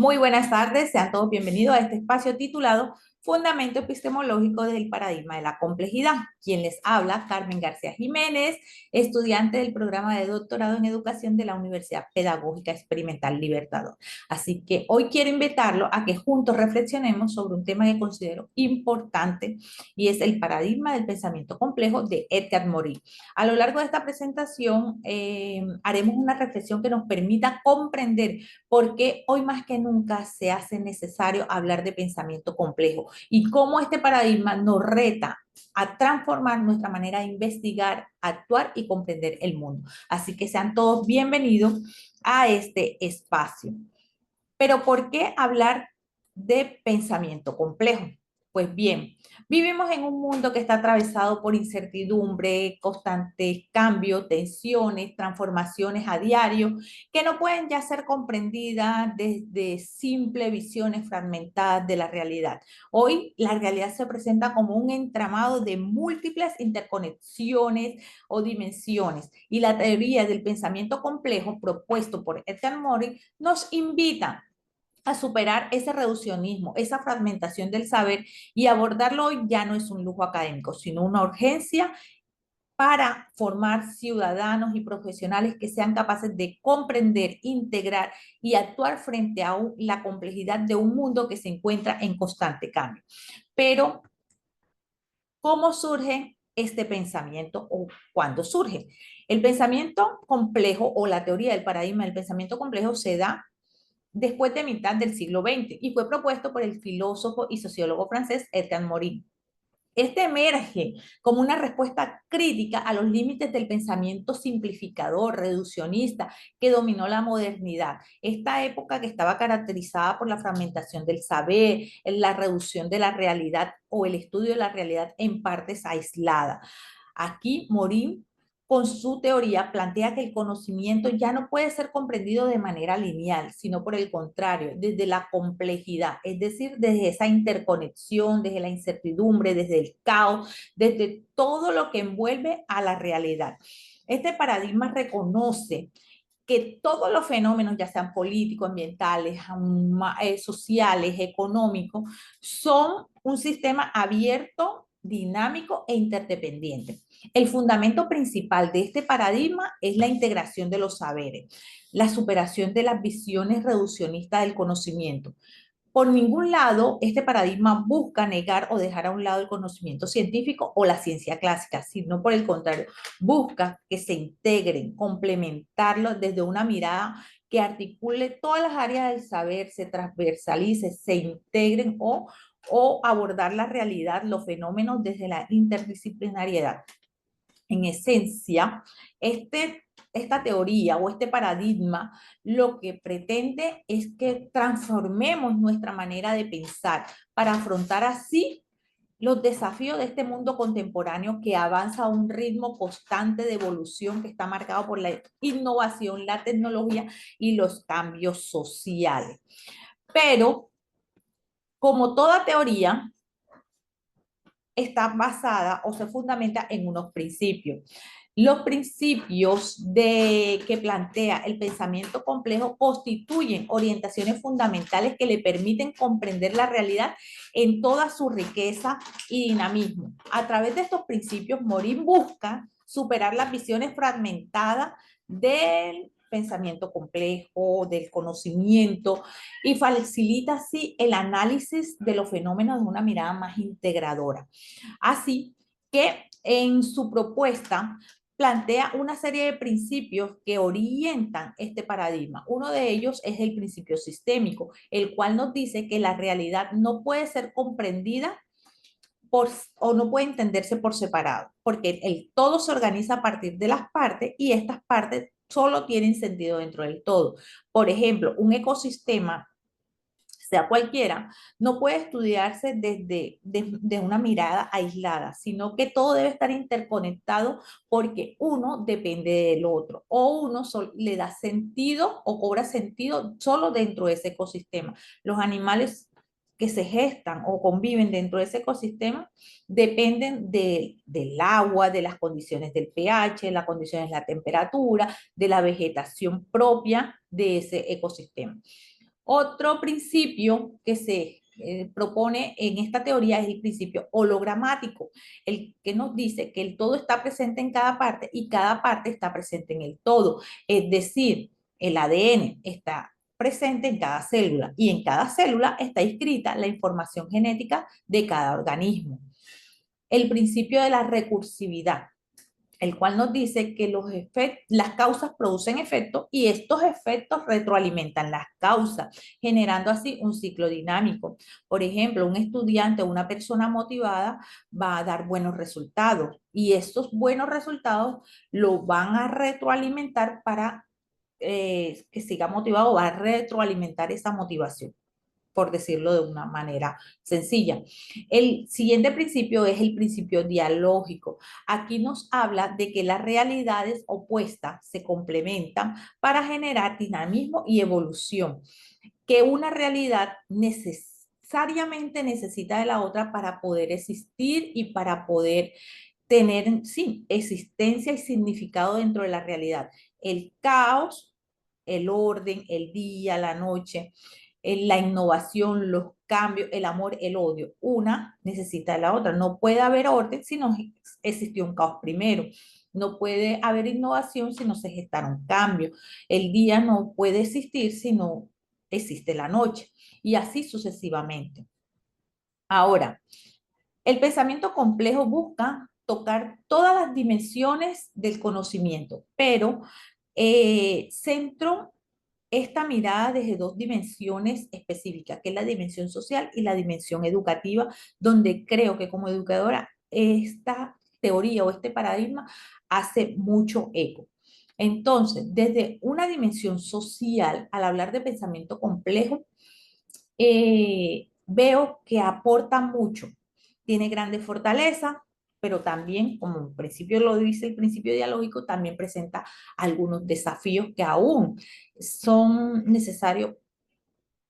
Muy buenas tardes, sean todos bienvenidos a este espacio titulado Fundamento Epistemológico del Paradigma de la Complejidad. Quien les habla, Carmen García Jiménez, estudiante del programa de doctorado en educación de la Universidad Pedagógica Experimental Libertador. Así que hoy quiero invitarlo a que juntos reflexionemos sobre un tema que considero importante y es el paradigma del pensamiento complejo de Edgar Morin. A lo largo de esta presentación haremos una reflexión que nos permita comprender porque hoy más que nunca se hace necesario hablar de pensamiento complejo y cómo este paradigma nos reta a transformar nuestra manera de investigar, actuar y comprender el mundo. Así que sean todos bienvenidos a este espacio. Pero ¿por qué hablar de pensamiento complejo? Pues bien, vivimos en un mundo que está atravesado por incertidumbre, constantes cambios, tensiones, transformaciones a diario, que no pueden ya ser comprendidas desde simples visiones fragmentadas de la realidad. Hoy la realidad se presenta como un entramado de múltiples interconexiones o dimensiones, y la teoría del pensamiento complejo propuesto por Edgar Morin nos invita a superar ese reduccionismo, esa fragmentación del saber, y abordarlo hoy ya no es un lujo académico, sino una urgencia para formar ciudadanos y profesionales que sean capaces de comprender, integrar y actuar frente a la complejidad de un mundo que se encuentra en constante cambio. Pero, ¿cómo surge este pensamiento o cuándo surge? El pensamiento complejo o la teoría del paradigma del pensamiento complejo se da después de mitad del siglo XX y fue propuesto por el filósofo y sociólogo francés Edgar Morin. Este emerge como una respuesta crítica a los límites del pensamiento simplificador, reduccionista, que dominó la modernidad. Esta época que estaba caracterizada por la fragmentación del saber, la reducción de la realidad o el estudio de la realidad en partes aisladas. Aquí Morin, con su teoría, plantea que el conocimiento ya no puede ser comprendido de manera lineal, sino por el contrario, desde la complejidad, es decir, desde esa interconexión, desde la incertidumbre, desde el caos, desde todo lo que envuelve a la realidad. Este paradigma reconoce que todos los fenómenos, ya sean políticos, ambientales, sociales, económicos, son un sistema abierto, dinámico e interdependiente. El fundamento principal de este paradigma es la integración de los saberes, la superación de las visiones reduccionistas del conocimiento. Por ningún lado, este paradigma busca negar o dejar a un lado el conocimiento científico o la ciencia clásica, sino por el contrario, busca que se integren, complementarlo desde una mirada que articule todas las áreas del saber, se transversalice, se integren o abordar la realidad, los fenómenos desde la interdisciplinariedad. En esencia, esta teoría o este paradigma lo que pretende es que transformemos nuestra manera de pensar para afrontar así los desafíos de este mundo contemporáneo que avanza a un ritmo constante de evolución que está marcado por la innovación, la tecnología y los cambios sociales. Pero, como toda teoría, está basada o se fundamenta en unos principios. Los principios que plantea el pensamiento complejo constituyen orientaciones fundamentales que le permiten comprender la realidad en toda su riqueza y dinamismo. A través de estos principios, Morin busca superar las visiones fragmentadas del pensamiento complejo, del conocimiento, y facilita así el análisis de los fenómenos de una mirada más integradora. Así que en su propuesta plantea una serie de principios que orientan este paradigma. Uno de ellos es el principio sistémico, el cual nos dice que la realidad no puede ser comprendida o no puede entenderse por separado, porque el todo se organiza a partir de las partes y estas partes solo tienen sentido dentro del todo. Por ejemplo, un ecosistema, sea cualquiera, no puede estudiarse desde una mirada aislada, sino que todo debe estar interconectado porque uno depende del otro o le da sentido o cobra sentido solo dentro de ese ecosistema. Los animales que se gestan o conviven dentro de ese ecosistema dependen del agua, de las condiciones del pH, las condiciones de la temperatura, de la vegetación propia de ese ecosistema. Otro principio que se propone en esta teoría es el principio hologramático, el que nos dice que el todo está presente en cada parte y cada parte está presente en el todo. Es decir, el ADN está presente en cada célula y en cada célula está inscrita la información genética de cada organismo. El principio de la recursividad, el cual nos dice que las causas producen efectos y estos efectos retroalimentan las causas, generando así un ciclo dinámico. Por ejemplo, un estudiante o una persona motivada va a dar buenos resultados y estos buenos resultados lo van a retroalimentar para que siga motivado, va a retroalimentar esa motivación, por decirlo de una manera sencilla. El siguiente principio es el principio dialógico. Aquí nos habla de que las realidades opuestas se complementan para generar dinamismo y evolución, que una realidad necesariamente necesita de la otra para poder existir y para poder tener, sí, existencia y significado dentro de la realidad. El caos, el orden, el día, la noche, la innovación, los cambios, el amor, el odio. Una necesita de la otra. No puede haber orden si no existió un caos primero. No puede haber innovación si no se gestaron cambios. El día no puede existir si no existe la noche. Y así sucesivamente. Ahora, el pensamiento complejo busca tocar todas las dimensiones del conocimiento, pero centro esta mirada desde dos dimensiones específicas, que es la dimensión social y la dimensión educativa, donde creo que como educadora esta teoría o este paradigma hace mucho eco. Entonces, desde una dimensión social, al hablar de pensamiento complejo, veo que aporta mucho, tiene grandes fortalezas, pero también, como en principio lo dice el principio dialógico, también presenta algunos desafíos que aún son necesarios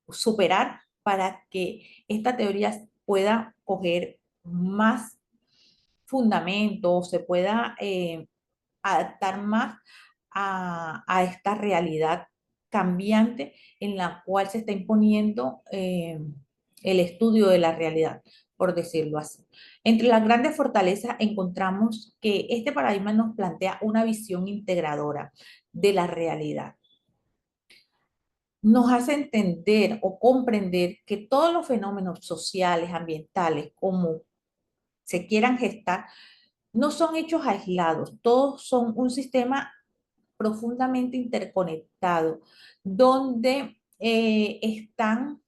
superar para que esta teoría pueda coger más fundamento, se pueda adaptar más a esta realidad cambiante en la cual se está imponiendo el estudio de la realidad, por decirlo así. Entre las grandes fortalezas encontramos que este paradigma nos plantea una visión integradora de la realidad. Nos hace entender o comprender que todos los fenómenos sociales, ambientales, como se quieran gestar, no son hechos aislados, todos son un sistema profundamente interconectado, donde están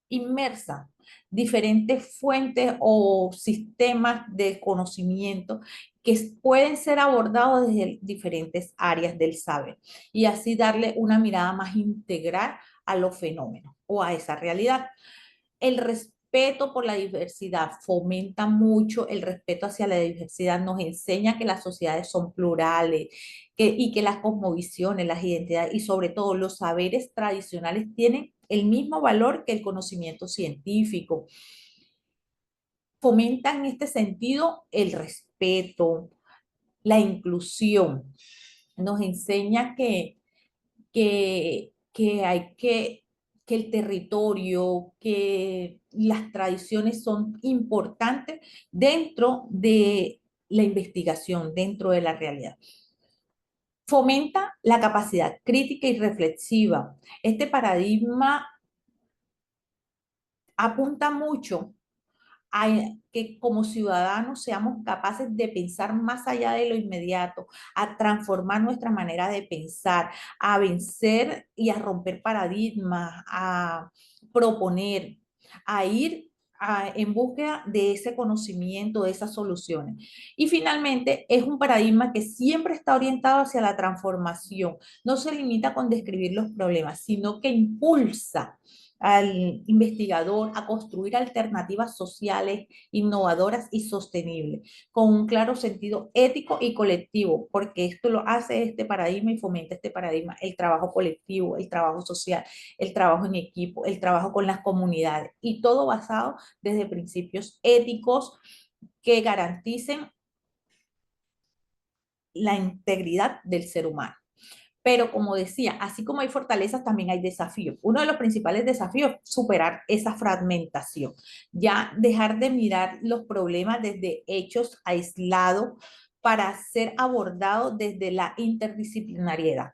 inmersas diferentes fuentes o sistemas de conocimiento que pueden ser abordados desde diferentes áreas del saber y así darle una mirada más integral a los fenómenos o a esa realidad. El respeto por la diversidad fomenta mucho el respeto hacia la diversidad, nos enseña que las sociedades son plurales y que las cosmovisiones, las identidades y sobre todo los saberes tradicionales tienen el mismo valor que el conocimiento científico. Fomenta en este sentido el respeto, la inclusión. Nos enseña que el territorio, que las tradiciones son importantes dentro de la investigación, dentro de la realidad. Fomenta la capacidad crítica y reflexiva. Este paradigma apunta mucho a que como ciudadanos seamos capaces de pensar más allá de lo inmediato, a transformar nuestra manera de pensar, a vencer y a romper paradigmas, a proponer, a ir en búsqueda de ese conocimiento, de esas soluciones. Y finalmente, es un paradigma que siempre está orientado hacia la transformación. No se limita con describir los problemas, sino que impulsa al investigador a construir alternativas sociales, innovadoras y sostenibles, con un claro sentido ético y colectivo, porque esto lo hace este paradigma y fomenta este paradigma, el trabajo colectivo, el trabajo social, el trabajo en equipo, el trabajo con las comunidades, y todo basado desde principios éticos que garanticen la integridad del ser humano. Pero como decía, así como hay fortalezas, también hay desafíos. Uno de los principales desafíos es superar esa fragmentación, ya dejar de mirar los problemas desde hechos aislados para ser abordados desde la interdisciplinariedad,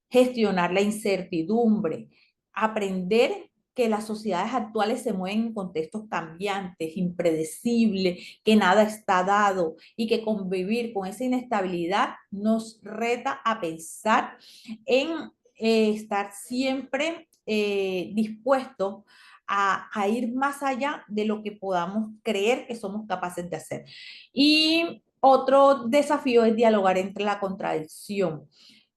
gestionar la incertidumbre, aprender que las sociedades actuales se mueven en contextos cambiantes, impredecibles, que nada está dado y que convivir con esa inestabilidad nos reta a pensar en estar siempre dispuestos a ir más allá de lo que podamos creer que somos capaces de hacer. Y otro desafío es dialogar entre la contradicción.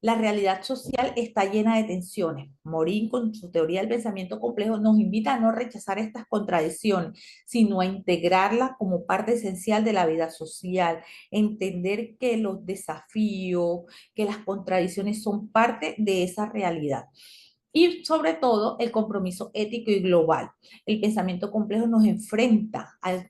La realidad social está llena de tensiones. Morín, con su teoría del pensamiento complejo, nos invita a no rechazar estas contradicciones, sino a integrarlas como parte esencial de la vida social. Entender que los desafíos, que las contradicciones son parte de esa realidad. Y sobre todo el compromiso ético y global. El pensamiento complejo nos enfrenta al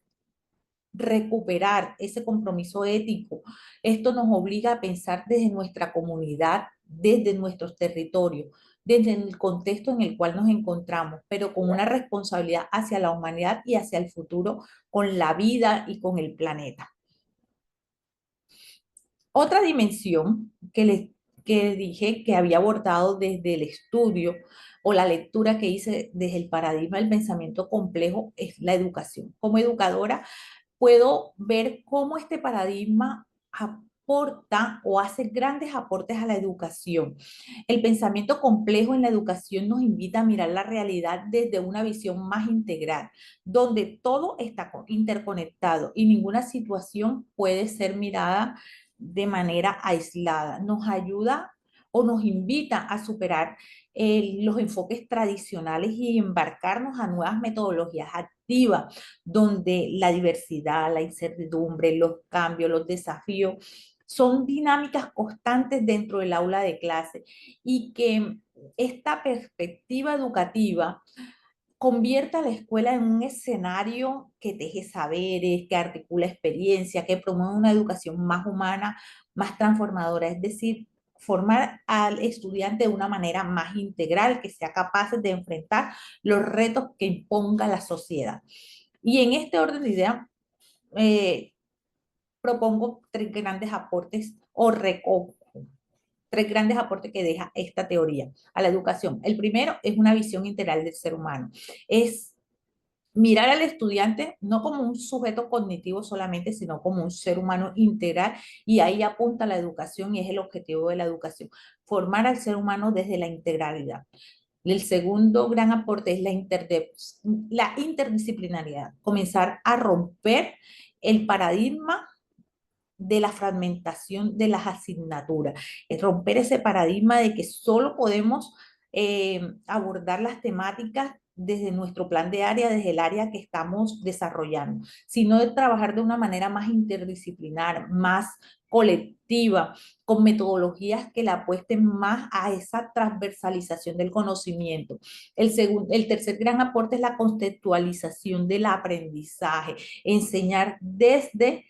recuperar ese compromiso ético. Esto nos obliga a pensar desde nuestra comunidad, desde nuestros territorios, desde el contexto en el cual nos encontramos, pero con una responsabilidad hacia la humanidad y hacia el futuro, con la vida y con el planeta. Otra dimensión que dije que había abordado desde el estudio o la lectura que hice desde el paradigma del pensamiento complejo es la educación. Como educadora, puedo ver cómo este paradigma aporta o hace grandes aportes a la educación. El pensamiento complejo en la educación nos invita a mirar la realidad desde una visión más integral, donde todo está interconectado y ninguna situación puede ser mirada de manera aislada. Nos ayuda o nos invita a superar los enfoques tradicionales y embarcarnos a nuevas metodologías activas, donde la diversidad, la incertidumbre, los cambios, los desafíos son dinámicas constantes dentro del aula de clase y que esta perspectiva educativa convierta a la escuela en un escenario que teje saberes, que articula experiencia, que promueve una educación más humana, más transformadora, es decir, formar al estudiante de una manera más integral, que sea capaz de enfrentar los retos que imponga la sociedad. Y en este orden de ideas, eh, propongo tres grandes aportes o recojo tres grandes aportes que deja esta teoría a la educación. El primero es una visión integral del ser humano. Es mirar al estudiante no como un sujeto cognitivo solamente, sino como un ser humano integral, y ahí apunta la educación y es el objetivo de la educación, formar al ser humano desde la integralidad. El segundo gran aporte es la interdisciplinariedad, comenzar a romper el paradigma de la fragmentación de las asignaturas, es romper ese paradigma de que solo podemos abordar las temáticas desde nuestro plan de área, desde el área que estamos desarrollando, sino de trabajar de una manera más interdisciplinar, más colectiva, con metodologías que la apuesten más a esa transversalización del conocimiento. El tercer gran aporte es la contextualización del aprendizaje, enseñar desde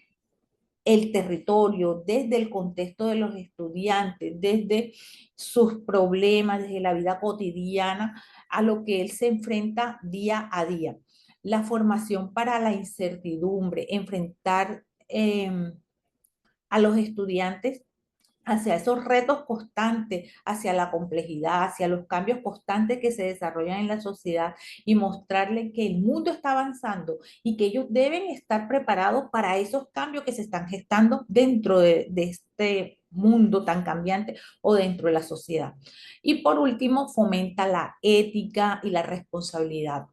el territorio, desde el contexto de los estudiantes, desde sus problemas, desde la vida cotidiana, a lo que él se enfrenta día a día. La formación para la incertidumbre, enfrentar a los estudiantes hacia esos retos constantes, hacia la complejidad, hacia los cambios constantes que se desarrollan en la sociedad y mostrarles que el mundo está avanzando y que ellos deben estar preparados para esos cambios que se están gestando dentro de este mundo tan cambiante o dentro de la sociedad. Y por último, fomenta la ética y la responsabilidad,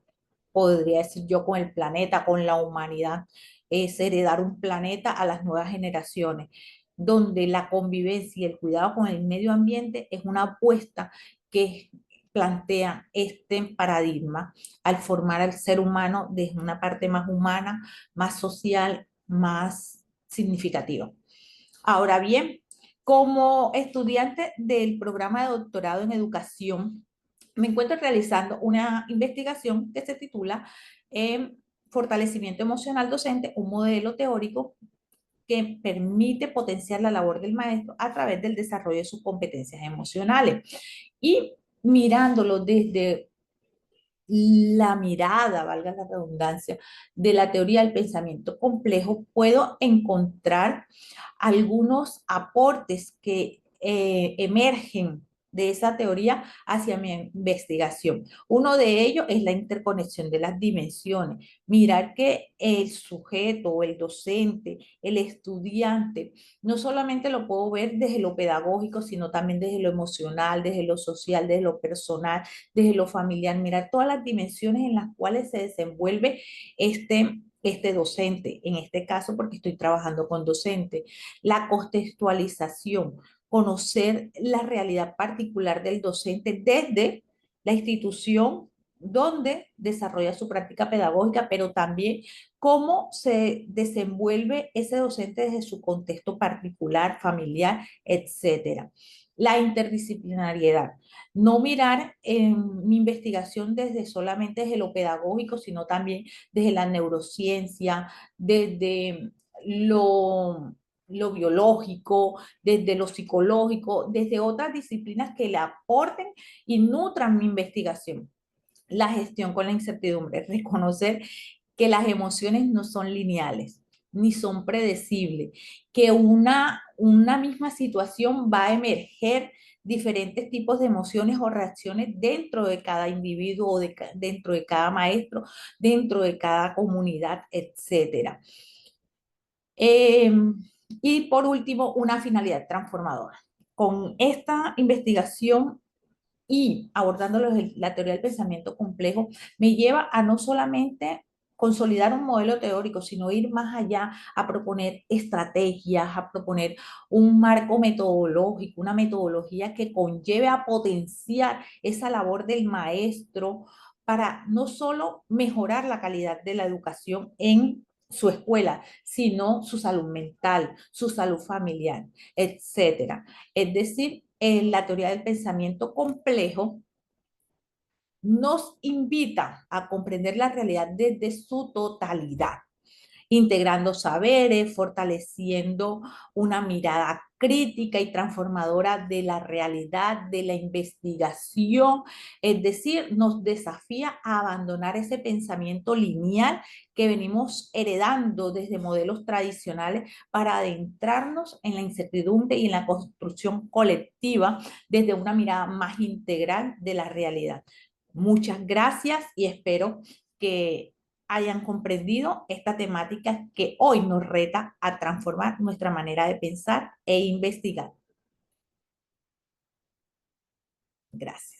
podría decir yo, con el planeta, con la humanidad, es heredar un planeta a las nuevas generaciones, donde la convivencia y el cuidado con el medio ambiente es una apuesta que plantea este paradigma al formar al ser humano desde una parte más humana, más social, más significativa. Ahora bien, como estudiante del programa de doctorado en educación, me encuentro realizando una investigación que se titula Fortalecimiento emocional docente, un modelo teórico que permite potenciar la labor del maestro a través del desarrollo de sus competencias emocionales. Y mirándolo desde la mirada, valga la redundancia, de la teoría del pensamiento complejo, puedo encontrar algunos aportes que emergen de esa teoría hacia mi investigación. Uno de ellos es la interconexión de las dimensiones. Mirar que el sujeto o el docente, el estudiante, no solamente lo puedo ver desde lo pedagógico, sino también desde lo emocional, desde lo social, desde lo personal, desde lo familiar, mirar todas las dimensiones en las cuales se desenvuelve este docente, en este caso porque estoy trabajando con docente, la contextualización, conocer la realidad particular del docente desde la institución donde desarrolla su práctica pedagógica, pero también cómo se desenvuelve ese docente desde su contexto particular, familiar, etcétera. La interdisciplinariedad. No mirar en mi investigación desde solamente desde lo pedagógico, sino también desde la neurociencia, desde lo biológico, desde lo psicológico, desde otras disciplinas que le aporten y nutran mi investigación. La gestión con la incertidumbre, reconocer que las emociones no son lineales ni son predecibles, que una misma situación va a emerger diferentes tipos de emociones o reacciones dentro de cada individuo o dentro de cada maestro, dentro de cada comunidad, etcétera. Eh, y por último, una finalidad transformadora. Con esta investigación y abordando la teoría del pensamiento complejo, me lleva a no solamente consolidar un modelo teórico, sino ir más allá a proponer estrategias, a proponer un marco metodológico, una metodología que conlleve a potenciar esa labor del maestro para no solo mejorar la calidad de la educación en su escuela, sino su salud mental, su salud familiar, etcétera. Es decir, la teoría del pensamiento complejo nos invita a comprender la realidad desde su totalidad, integrando saberes, fortaleciendo una mirada crítica y transformadora de la realidad, de la investigación. Es decir, nos desafía a abandonar ese pensamiento lineal que venimos heredando desde modelos tradicionales para adentrarnos en la incertidumbre y en la construcción colectiva desde una mirada más integral de la realidad. Muchas gracias y espero que hayan comprendido esta temática que hoy nos reta a transformar nuestra manera de pensar e investigar. Gracias.